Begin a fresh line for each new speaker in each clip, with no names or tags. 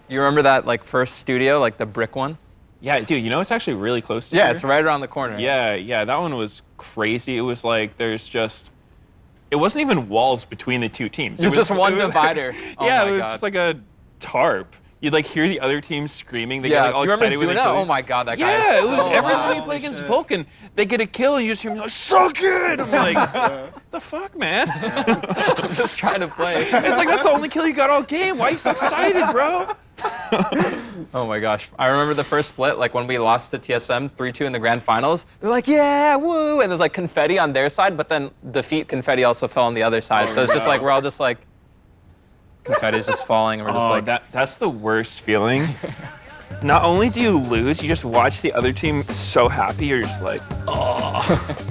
You remember that like first studio, like the brick one?
Yeah, dude, you know it's actually really close to
Yeah,
here?
it's right around the corner.
Yeah, that one was crazy. It was like it wasn't even walls between the two teams.
It was just one divider. Oh
yeah,
my
it was
God.
just like a tarp. You'd like hear the other team screaming. They
Yeah,
get like all
do you remember
excited when they
Zuna?
kill you.
Oh my God, that guy
Yeah,
is
it was
so
every
loud.
time you play against Vulcan, they get a kill and you just hear me like, suck it! I'm like, what the fuck, man?
I'm just trying to play.
It's like, that's the only kill you got all game. Why are you so excited, bro?
Oh my gosh. I remember the first split, like when we lost to TSM 3-2 in the grand finals. They're like, yeah, woo! And there's like confetti on their side, but then defeat confetti also fell on the other side. So it's just like, we're all just like, confetti's just falling, and we're just like...
That's the worst feeling. Not only do you lose, you just watch the other team so happy, you're just like, oh.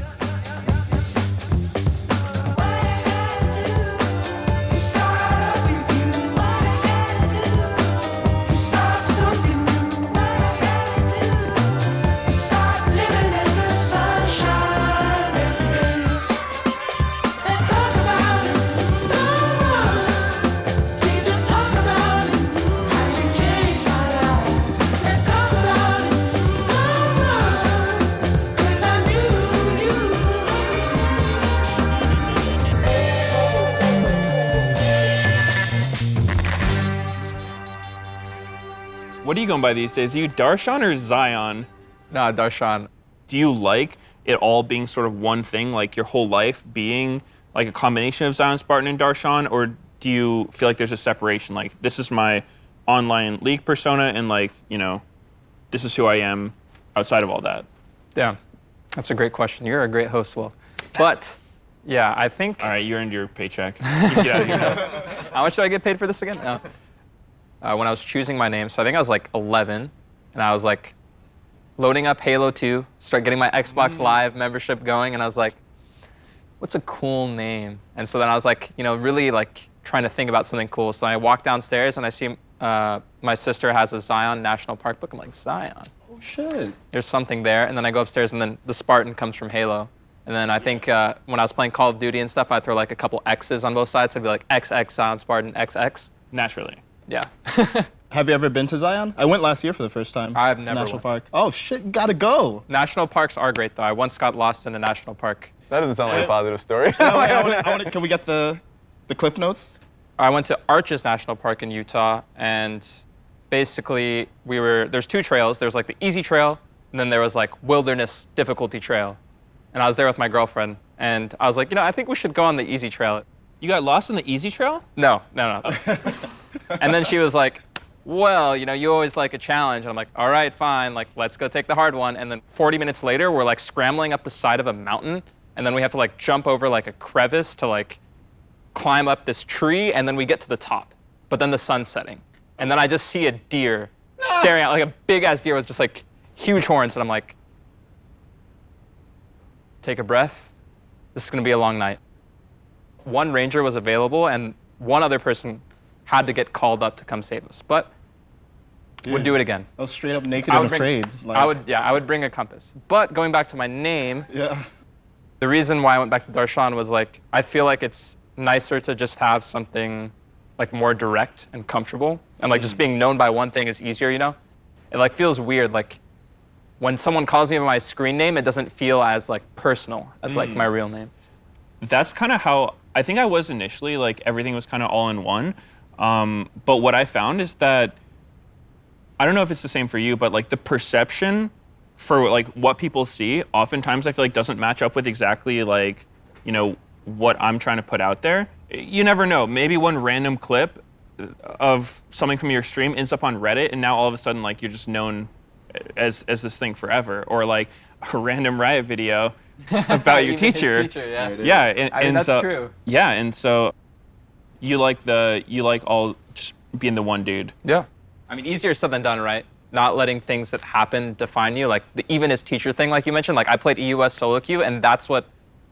What are you going by these days? Are you Darshan or Zion?
Nah, Darshan.
Do you like it all being sort of one thing, like your whole life being like a combination of Zionspartan and Darshan, or do you feel like there's a separation? Like, this is my online league persona, and like, you know, this is who I am outside of all that?
Yeah, that's a great question. You're a great host, Will. But, yeah, I think...
All right, you earned your paycheck. You can get out of here now.
How much do I get paid for this again? No. When I was choosing my name, so I think I was like 11, and I was like loading up Halo 2, start getting my Xbox Live membership going, and I was like, what's a cool name? And so then I was like, you know, really like trying to think about something cool. So I walk downstairs and I see my sister has a Zion National Park book. I'm like, Zion?
Oh shit.
There's something there. And then I go upstairs, and then the Spartan comes from Halo. And then I think when I was playing Call of Duty and stuff, I'd throw like a couple X's on both sides. So it'd be like XX Zionspartan XX.
Naturally.
Yeah.
Have you ever been to Zion? I went last year for the first time.
I've never
National
went.
Park. Oh shit, gotta go.
National parks are great though. I once got lost in a national park.
That doesn't sound like a positive story.
Can we get the Cliff Notes?
I went to Arches National Park in Utah, and basically there's two trails. There's like the easy trail, and then there was like wilderness difficulty trail. And I was there with my girlfriend, and I was like, you know, I think we should go on the easy trail.
You got lost on the easy trail?
No. And then she was like, well, you know, you always like a challenge. And I'm like, all right, fine, like, let's go take the hard one. And then 40 minutes later, we're like scrambling up the side of a mountain, and then we have to like jump over like a crevice to like climb up this tree, and then we get to the top. But then the sun's setting. And then I just see a deer staring out, like a big ass deer with just like huge horns. And I'm like, take a breath. This is gonna be a long night. One ranger was available, and one other person had to get called up to come save us. But would do it again.
I was straight up naked and afraid.
I would bring a compass. But going back to my name,
Yeah.
the reason why I went back to Darshan was like, I feel like it's nicer to just have something like more direct and comfortable. And like just being known by one thing is easier, you know? It like feels weird. Like when someone calls me by my screen name, it doesn't feel as like personal as like my real name.
That's kind of how I think I was initially. Like everything was kind of all in one. But what I found is that, I don't know if it's the same for you, but like the perception for like what people see, oftentimes I feel like doesn't match up with exactly like, you know, what I'm trying to put out there. You never know. Maybe one random clip of something from your stream ends up on Reddit, and now all of a sudden like you're just known as this thing forever. Or like a random Riot video about your teacher. Yeah, and
that's
so,
true.
Yeah, and so you like all just being the one dude.
Yeah. I mean, easier said than done, right? Not letting things that happen define you. Like the even as teacher thing, like you mentioned, like I played EUS solo queue, and that's what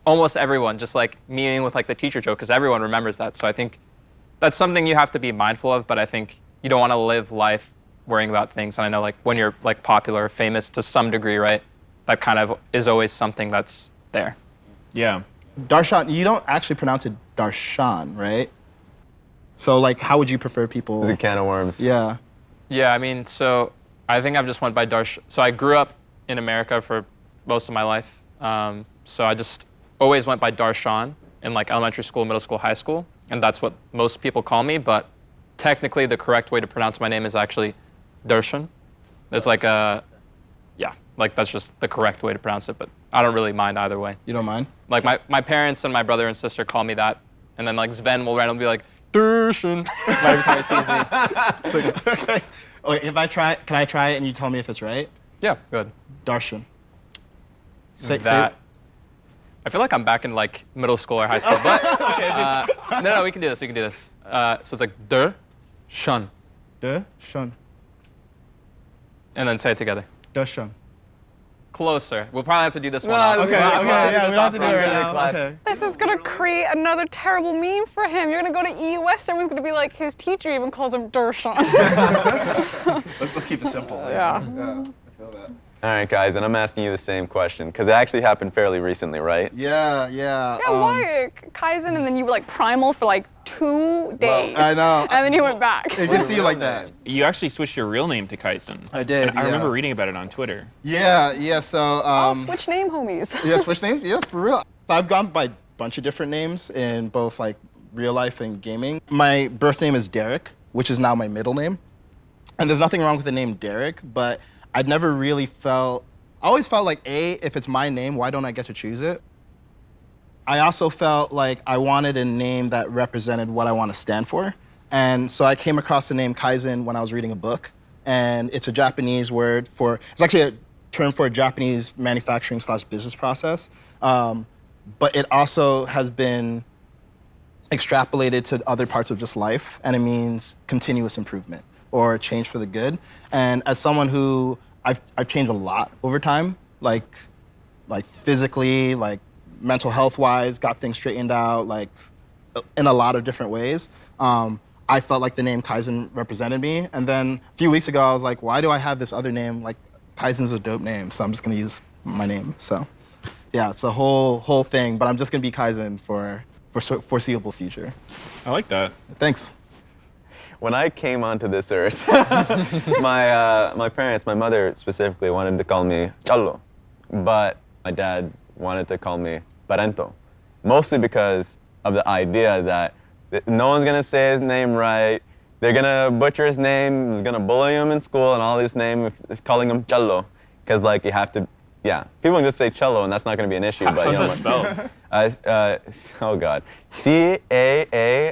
almost everyone, just like memeing with like the teacher joke, because everyone remembers that. So I think that's something you have to be mindful of, but I think you don't want to live life worrying about things. And I know like when you're like popular or famous to some degree, right? That kind of is always something that's there.
Yeah.
Darshan, you don't actually pronounce it Darshan, right? So like, how would you prefer people?
It's a can of worms.
Yeah.
Yeah, I mean, so I think I've just went by Darshan. So I grew up in America for most of my life. So I just always went by Darshan in like elementary school, middle school, high school. And that's what most people call me. But technically, the correct way to pronounce my name is actually Darshan. There's like a, yeah, like that's just the correct way to pronounce it. But I don't really mind either way.
You don't mind?
Like my parents and my brother and sister call me that. And then like Sven will randomly be like, Darshan, every time he sees me. It's like,
Okay. Okay, if I try, can I try it and you tell me if it's right?
yeah, good.
Darshan.
That. I feel like I'm back in like middle school or high school, but no, we can do this. We can do this. So it's like Darshan,
Darshan.
and then say it together.
Darshan.
Closer. We'll probably have to do this one.
No,
off.
okay,
Okay, yeah, we don't have to do it right
Class.
now. Okay.
This is gonna create another terrible meme for him. You're gonna go to EUS, everyone's gonna be like, his teacher even calls him Darshan.
Let's keep it simple.
Yeah.
I feel that.
All right, guys, and I'm asking you the same question because it actually happened fairly recently, right?
Yeah.
Yeah, why Kaizen and then you were like primal for like 2 days.
I know.
And then you went back.
It can see you like that.
You actually switched your real name to Kaizen.
I did,
And I
yeah.
remember reading about it on Twitter.
Yeah. So.
Oh, switch name, homies.
Yeah, switch names. Yeah, for real. So I've gone by a bunch of different names in both like real life and gaming. My birth name is Derek, which is now my middle name. And there's nothing wrong with the name Derek, but I'd never really felt. I always felt like, if it's my name, why don't I get to choose it? I also felt like I wanted a name that represented what I want to stand for. And so I came across the name Kaizen when I was reading a book. And it's a Japanese word for, it's actually a term for a Japanese manufacturing/business process. But it also has been extrapolated to other parts of just life. And it means continuous improvement or change for the good. And as someone who, I've changed a lot over time, like physically, like mental health-wise, got things straightened out, like in a lot of different ways. I felt like the name Kaizen represented me. And then a few weeks ago, I was like, why do I have this other name? Like, Kaizen's a dope name, so I'm just gonna use my name. So, yeah, it's a whole thing, but I'm just gonna be Kaizen for foreseeable future.
I like that.
Thanks.
When I came onto this earth, my parents, my mother specifically, wanted to call me Challo, but my dad wanted to call me Barento, mostly because of the idea that no one's gonna say his name right, they're gonna butcher his name, they're gonna bully him in school, and all his name is calling him Challo, because like you have to, yeah, people can just say cello and that's not gonna be an issue. But
How's
you know,
that spelled?
oh God, C-A-A-L-L.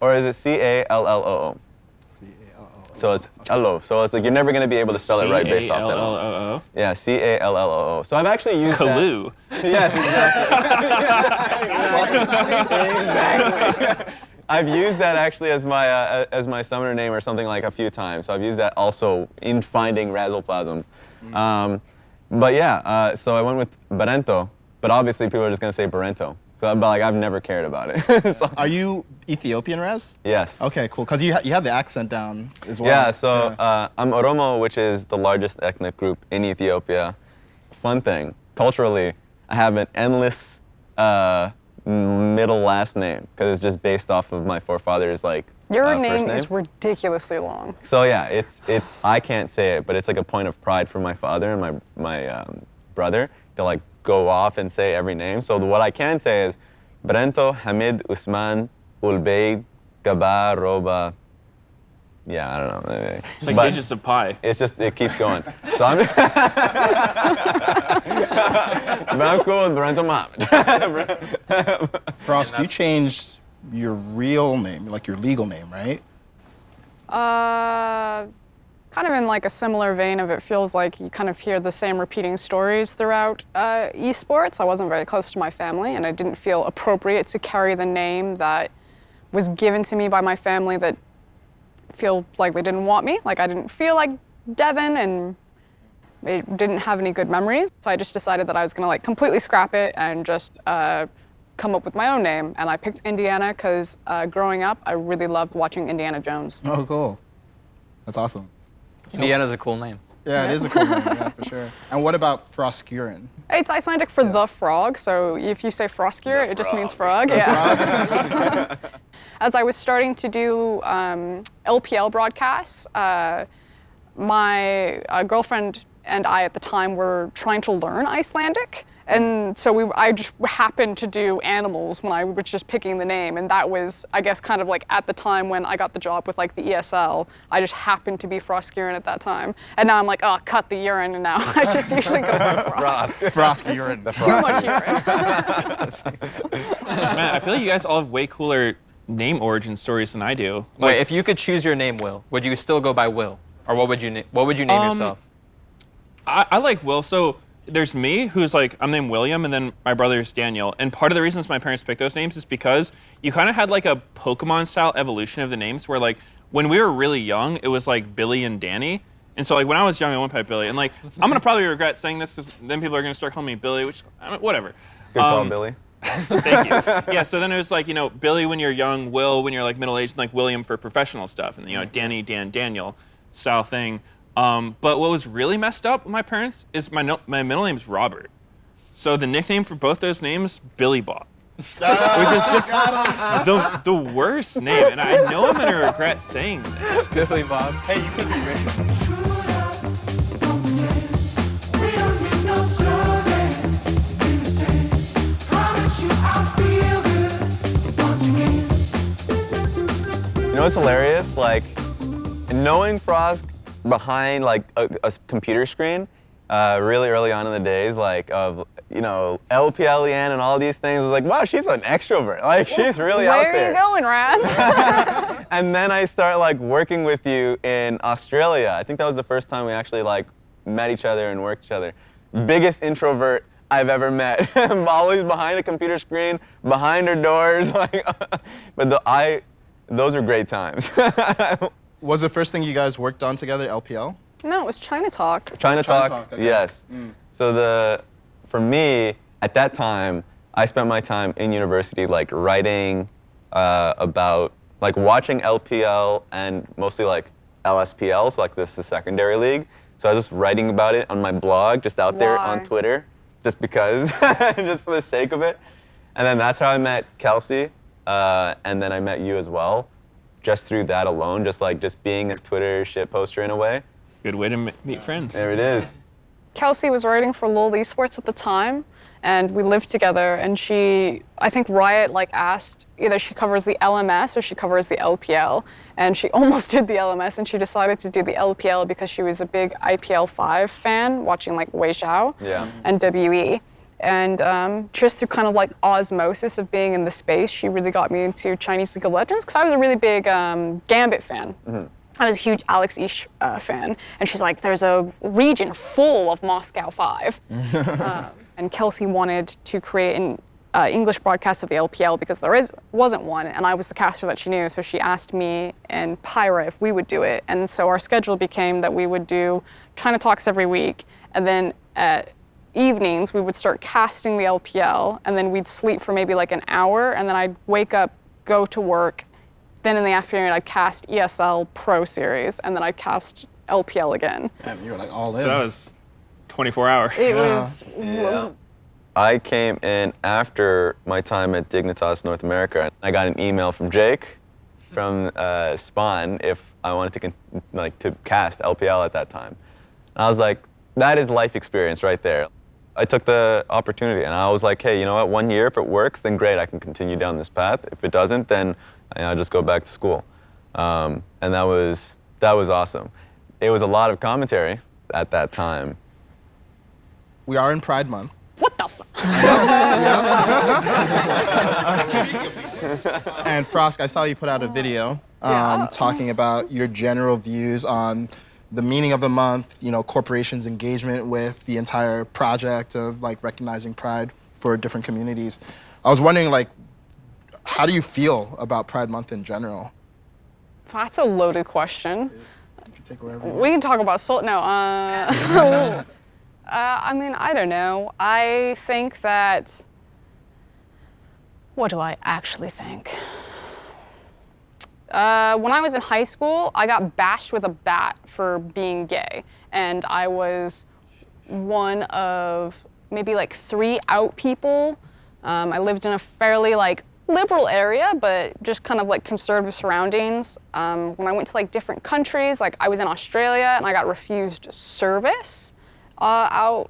Or is it C-A-L-L-O-O?
C-A-L-L-O.
So it's Challo. So it's like you're never going to be able to spell it right based off that.
C-A-L-L-O-O?
Yeah, C-A-L-L-O-O. So I've actually used
Kaloo.
that. Yes, exactly. Exactly. I've used that actually as my summoner name or something like a few times. So I've used that also in finding Razzleplasm. But yeah, so I went with Barento, but obviously people are just going to say Barento. So but like I've never cared about it. So,
Are you Ethiopian, Raz?
yes.
Okay, cool. Because you have the accent down as well.
Yeah, so I'm Oromo, which is the largest ethnic group in Ethiopia. Fun thing, culturally, I have an endless middle last name because it's just based off of my forefathers' like
Your
first
name is ridiculously long.
So yeah, it's I can't say it, but it's like a point of pride for my father and my brother to like go off and say every name. So what I can say is Barento, Hamid, Usman, Ulbeid, Gabar, Roba. Yeah, I don't know.
It's like
But
digits of pi.
it's just, it keeps going. So I'm, but I'm cool with Barento Mohammed.
Frosk, you changed your real name, like your legal name, right?
Kind of in like a similar vein of it feels like you kind of hear the same repeating stories throughout esports. I wasn't very close to my family and I didn't feel appropriate to carry the name that was given to me by my family that feel like they didn't want me. Like I didn't feel like Devin and it didn't have any good memories. So I just decided that I was gonna like completely scrap it and just come up with my own name. And I picked Indiana because growing up, I really loved watching Indiana Jones.
Oh, cool. That's awesome.
Indiana's a cool name.
Yeah, it is a cool name, yeah, for sure. sure. And what about Froskuren?
It's Icelandic for the frog, so if you say Froskir, it just means frog. Yeah. As I was starting to do LPL broadcasts, my girlfriend and I at the time were trying to learn Icelandic. And so I just happened to do animals when I was just picking the name. And that was, I guess, kind of like at the time when I got the job with like the ESL, I just happened to be Froskuren at that time. And now I'm like, oh, cut the urine. And now I just usually go by Frosk.
Froskuren.
Too much urine.
Man, I feel like you guys all have way cooler name origin stories than I do.
Wait, if you could choose your name, Will, would you still go by Will? Or what would you name yourself?
I like Will. So there's me, who's like, I'm named William, and then my brother's Daniel. And part of the reasons my parents picked those names is because you kind of had like a Pokemon-style evolution of the names where like, when we were really young, it was like Billy and Danny. And so like when I was young, I went by Billy. And like, I'm gonna probably regret saying this because then people are gonna start calling me Billy, which, I mean, whatever.
Good call, Billy.
Thank you. Yeah, so then it was like, Billy when you're young, Will when you're like middle-aged, and like William for professional stuff. And Danny, Dan, Daniel style thing. But what was really messed up with my parents is my middle name is Robert. So the nickname for both those names, Billy Bob. Which is just the worst name. And I know I'm going to regret saying this.
Billy Bob.
Hey, you could be rich.
You know what's hilarious? Like, knowing Frosk behind like a computer screen really early on in the days, like of LPL Leanne and all these things, I was like, wow, she's an extrovert. Like she's really out there.
Where are you going, Raz?
And then I start like working with you in Australia. I think that was the first time we actually like met each other and worked each other. Biggest introvert I've ever met. I'm always behind a computer screen, behind her doors. Like, but those are great times.
Was the first thing you guys worked on together LPL?
No, it was China Talk.
China Talk,
okay.
yes. So for me, at that time, I spent my time in university like writing about, like watching LPL and mostly like LSPL, so like this is the secondary league. So I was just writing about it on my blog, just out there on Twitter, just because, just for the sake of it. And then that's how I met Kelsey, and then I met you as well. Just through that alone, just being a Twitter shit poster in a way.
Good way to meet friends.
There it is.
Kelsey was writing for LOL Esports at the time, and we lived together, and I think Riot asked either she covers the LMS or she covers the LPL, and she almost did the LMS, and she decided to do the LPL because she was a big IPL 5 fan, watching Wei Xiao and WE. And just through kind of osmosis of being in the space, she really got me into Chinese League of Legends because I was a really big Gambit fan. I was a huge Alex Ish fan. And she's like, there's a region full of Moscow 5. And Kelsey wanted to create an English broadcast of the LPL because wasn't one, and I was the caster that she knew. So she asked me and Pyra if we would do it. And so our schedule became that we would do China Talks every week, and then at evenings we would start casting the LPL, and then we'd sleep for maybe an hour, and then I'd wake up, go to work, then in the afternoon I'd cast ESL Pro Series, and then I'd cast LPL again.
Damn, you were all in.
So that was 24 hours.
It was.
Yeah. I came in after my time at Dignitas North America. I got an email from Jake from Spawn if I wanted to cast LPL at that time. And I was like, that is life experience right there. I took the opportunity, and I was like, hey, you know what, 1 year, if it works, then great, I can continue down this path. If it doesn't, then I'll just go back to school. And that was awesome. It was a lot of commentary at that time.
We are in Pride Month.
What the fuck?
And Frosk, I saw you put out a video talking about your general views on the meaning of the month, corporations' engagement with the entire project of recognizing Pride for different communities. I was wondering, how do you feel about Pride Month in general?
That's a loaded question.
Take wherever you want.
We can talk about no. I mean, I don't know. I think that. What do I actually think? When I was in high school, I got bashed with a bat for being gay, and I was one of maybe like 3 out people. I lived in a fairly like liberal area, but just kind of like conservative surroundings. When I went to like different countries, like I was in Australia and I got refused service outside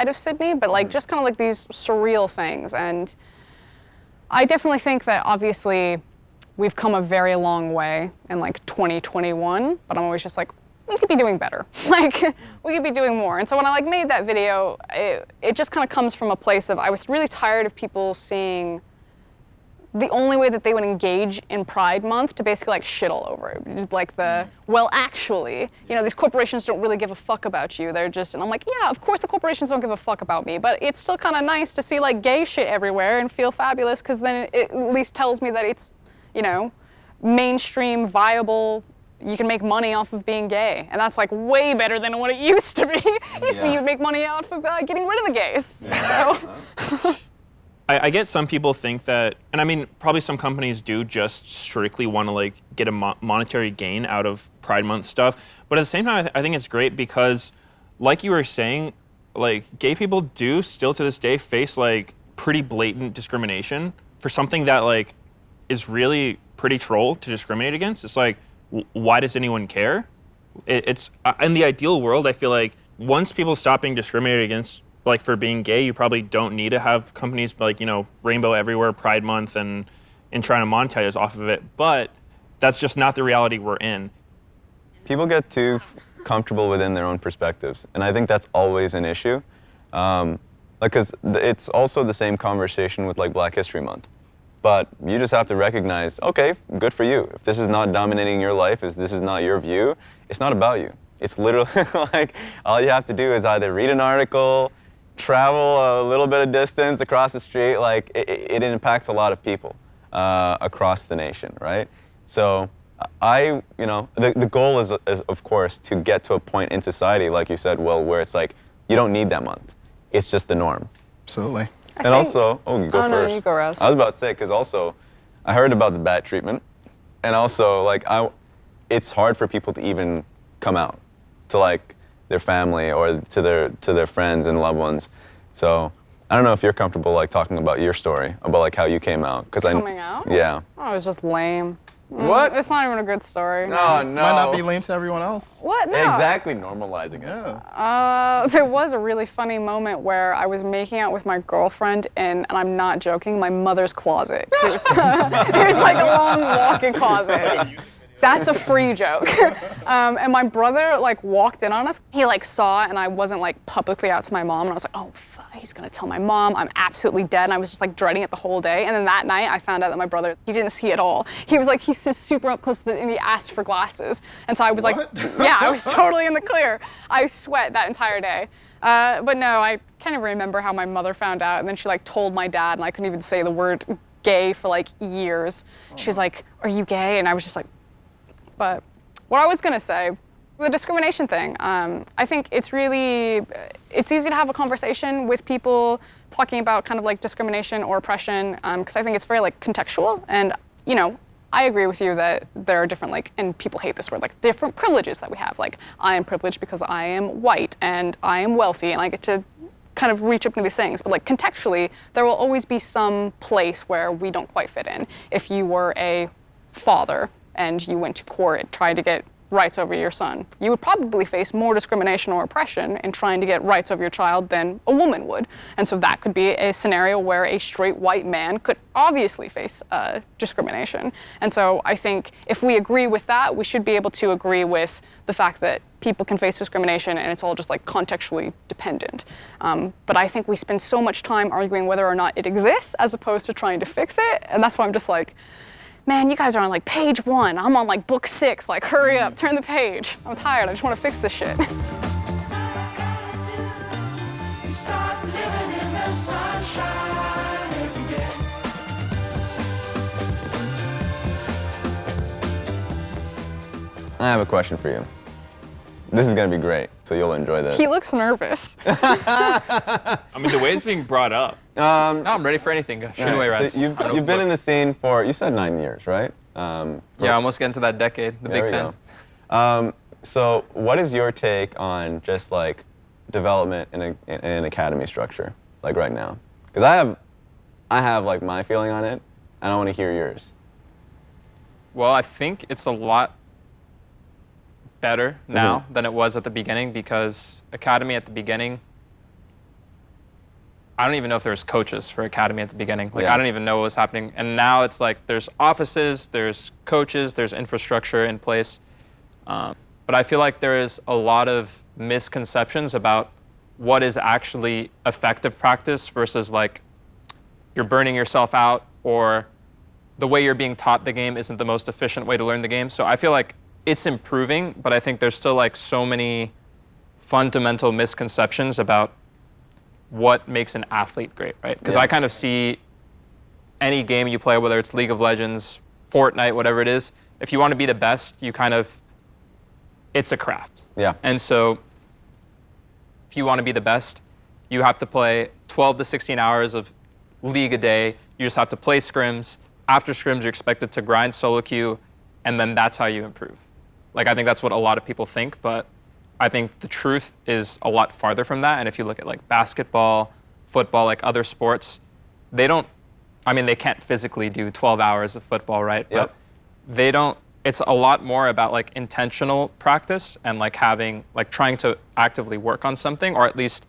of Sydney, but like just kind of like these surreal things. And I definitely think that obviously we've come a very long way in like 2021, but I'm always just like, we could be doing better. Like, we could be doing more. And so when I like made that video, it just kind of comes from a place of, I was really tired of people seeing the only way that they would engage in Pride Month to basically like shit all over it. Just like well, actually, you know, these corporations don't really give a fuck about you. They're just, and I'm like, yeah, of course the corporations don't give a fuck about me, but it's still kind of nice to see like gay shit everywhere and feel fabulous, because then it at least tells me that it's, you know, mainstream, viable, you can make money off of being gay. And that's like way better than what it used to be. It used to be you'd make money off of getting rid of the gays. Yeah. So.
I get some people think that, and I mean, probably some companies do just strictly want to like get a monetary gain out of Pride Month stuff. But at the same time, I think it's great because, like you were saying, like gay people do still to this day face like pretty blatant discrimination for something that like is really pretty troll to discriminate against. It's like, why does anyone care? It's in the ideal world, I feel like once people stop being discriminated against, like for being gay, you probably don't need to have companies like, you know, Rainbow Everywhere, Pride Month, and trying to monetize off of it. But that's just not the reality we're in.
People get too comfortable within their own perspectives, and I think that's always an issue. Because it's also the same conversation with like Black History Month. But you just have to recognize, okay, good for you. If this is not dominating your life, if this is not your view, it's not about you. It's literally like all you have to do is either read an article, travel a little bit of distance across the street. Like it impacts a lot of people across the nation, right? So the goal is of course to get to a point in society, like you said, Will, where it's like you don't need that month. It's just the norm.
Absolutely.
And also, you go first.
No, you go, Rose.
I was about to say, because also, I heard about the bad treatment, and also, like, it's hard for people to even come out to like their family or to their friends and loved ones. So I don't know if you're comfortable like talking about your story, about like how you came out.
Coming out?
Yeah.
Oh, it was just lame.
What?
It's not even a good story.
No.
Might not be lame to everyone else.
What? No.
Exactly, normalizing it.
Yeah.
There was a really funny moment where I was making out with my girlfriend in, and I'm not joking, my mother's closet. It was like a long walk-in closet. That's a free joke. And my brother like walked in on us. He like saw it, and I wasn't like publicly out to my mom, and I was like, oh fuck, he's gonna tell my mom I'm absolutely dead. And I was just like dreading it the whole day. And then that night I found out that my brother, he didn't see it all. He was like, he's just super up close to and he asked for glasses. And so I was like, yeah, I was totally in the clear. I sweat that entire day. But no, I can't even remember how my mother found out. And then she like told my dad, and I couldn't even say the word gay for like years. She was like, are you gay? And I was just like, but what I was gonna say, the discrimination thing, I think it's easy to have a conversation with people talking about kind of like discrimination or oppression, because I think it's very like contextual. And, you know, I agree with you that there are different like, and people hate this word, like different privileges that we have. Like I am privileged because I am white and I am wealthy and I get to kind of reach up into these things. But like contextually, there will always be some place where we don't quite fit in. If you were a father and you went to court and tried to get rights over your son, you would probably face more discrimination or oppression in trying to get rights over your child than a woman would. And so that could be a scenario where a straight white man could obviously face discrimination. And so I think if we agree with that, we should be able to agree with the fact that people can face discrimination and it's all just like contextually dependent. But I think we spend so much time arguing whether or not it exists as opposed to trying to fix it. And that's why I'm just like, man, you guys are on like page 1. I'm on like book 6. Like, hurry up, turn the page. I'm tired. I just want to fix this shit.
I have a question for you. This is gonna be great, so you'll enjoy this.
He looks nervous.
I mean, the way it's being brought up.
No, I'm ready for anything. Shoot away, Raz.
So you've been in the scene for, you said 9 years, right?
Yeah, almost getting to that decade, the
There
Big
we
Ten.
go. So what is your take on just like development in an academy structure, like right now? Because I have like my feeling on it, and I want to hear yours.
Well, I think it's a lot better now than it was at the beginning, because academy at the beginning, I don't even know if there was coaches for academy at the beginning. Like, I don't even know what was happening. And now it's like there's offices, there's coaches, there's infrastructure in place. But I feel like there is a lot of misconceptions about what is actually effective practice versus like you're burning yourself out, or the way you're being taught the game isn't the most efficient way to learn the game. So I feel like it's improving, but I think there's still like so many fundamental misconceptions about what makes an athlete great, right? Because I kind of see any game you play, whether it's League of Legends, Fortnite, whatever it is, if you want to be the best, it's a craft.
Yeah.
And so if you want to be the best, you have to play 12 to 16 hours of League a day. You just have to play scrims. After scrims, you're expected to grind solo queue, and then that's how you improve. Like, I think that's what a lot of people think, but I think the truth is a lot farther from that. And if you look at like basketball, football, like other sports, they can't physically do 12 hours of football, right?
Yep.
But it's a lot more about like intentional practice and like trying to actively work on something, or at least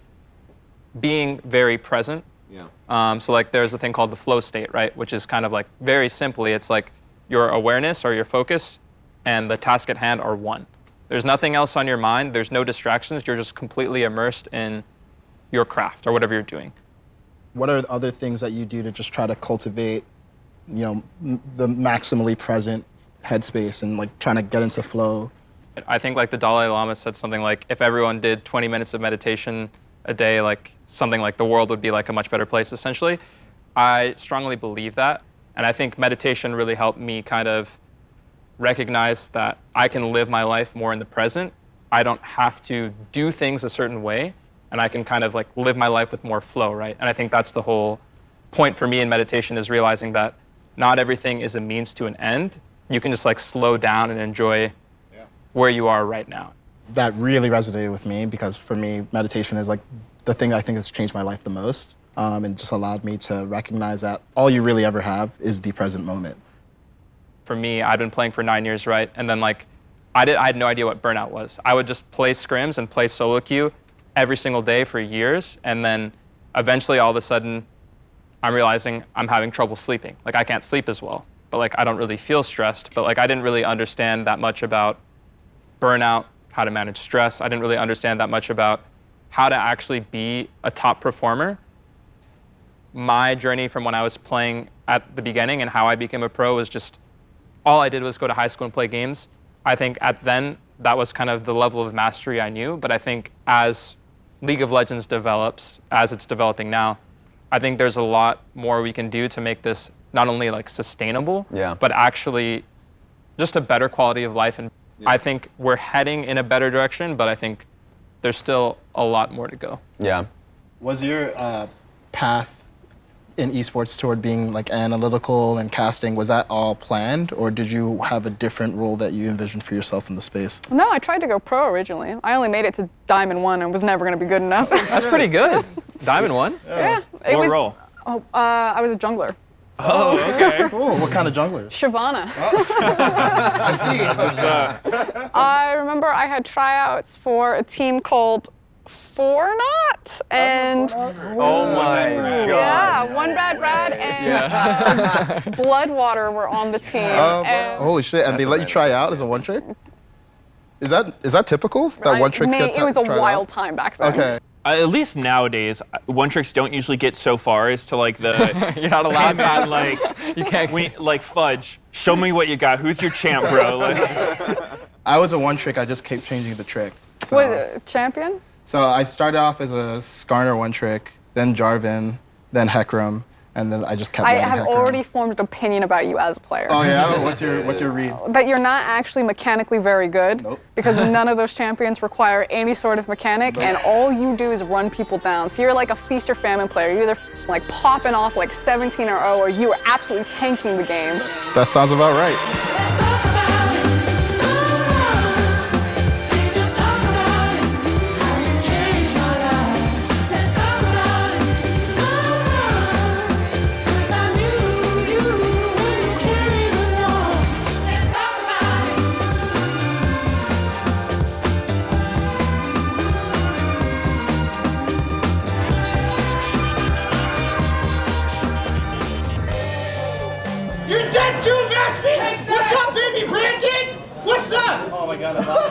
being very present. Yeah. So like there's a thing called the flow state, right? Which is kind of like, very simply, it's like your awareness or your focus and the task at hand are one. There's nothing else on your mind. There's no distractions. You're just completely immersed in your craft or whatever you're doing.
What are other things that you do to just try to cultivate, the maximally present headspace and like trying to get into flow?
I think like the Dalai Lama said something like, if everyone did 20 minutes of meditation a day, like something like the world would be like a much better place, essentially. I strongly believe that. And I think meditation really helped me kind of recognize that I can live my life more in the present. I don't have to do things a certain way, and I can kind of like live my life with more flow, right? And I think that's the whole point for me in meditation, is realizing that not everything is a means to an end. You can just like slow down and enjoy where you are right now.
That really resonated with me, because for me, meditation is like the thing I think has changed my life the most, and just allowed me to recognize that all you really ever have is the present moment.
For me, I'd been playing for 9 years, right? And then like, I had no idea what burnout was. I would just play scrims and play solo queue every single day for years. And then eventually, all of a sudden, I'm realizing I'm having trouble sleeping. Like, I can't sleep as well, but like, I don't really feel stressed. But like, I didn't really understand that much about burnout, how to manage stress. I didn't really understand that much about how to actually be a top performer. My journey from when I was playing at the beginning and how I became a pro was just, all I did was go to high school and play games. I think then that was kind of the level of mastery I knew. But I think as League of Legends develops, as it's developing now, I think there's a lot more we can do to make this not only like sustainable, but actually just a better quality of life. And I think we're heading in a better direction, but I think there's still a lot more to go.
Yeah.
Was your path in esports toward being like analytical and casting, was that all planned, or did you have a different role that you envisioned for yourself in the space?
No, I tried to go pro originally. I only made it to Diamond 1 and was never going to be good enough.
That's pretty good. Diamond 1?
Yeah.
What role?
I was a jungler.
Oh, okay.
Cool. What kind of jungler?
Shyvana.
I see.
I remember I had tryouts for a team called Fornot, and
Oh my God.
yeah, One Bad Brad and Bloodwater were on the team. And
Holy shit! And they let you try out as a one trick? Is that typical? That one tricks get
it was a
tried
wild
out?
time back then.
Okay.
At least nowadays, one tricks don't usually get so far as to like the.
You're not allowed,
man. Like
You can't.
like Fudge. Show me what you got. Who's your champ, bro? Like,
I was a one trick. I just kept changing the trick. So,
Was champion?
so I started off as a Skarner one trick, then Jarvan, then Hecarim, and then I just kept
I
running
have
Hecarim.
already formed an opinion about you as a player.
Oh yeah? What's your read?
That you're not actually mechanically very good,
Nope.
because none of those champions require any sort of mechanic, and all you do is run people down. So you're like a feast or famine player. You're either like popping off like 17 or 0, or you are absolutely tanking the game.
That sounds about right. forgot about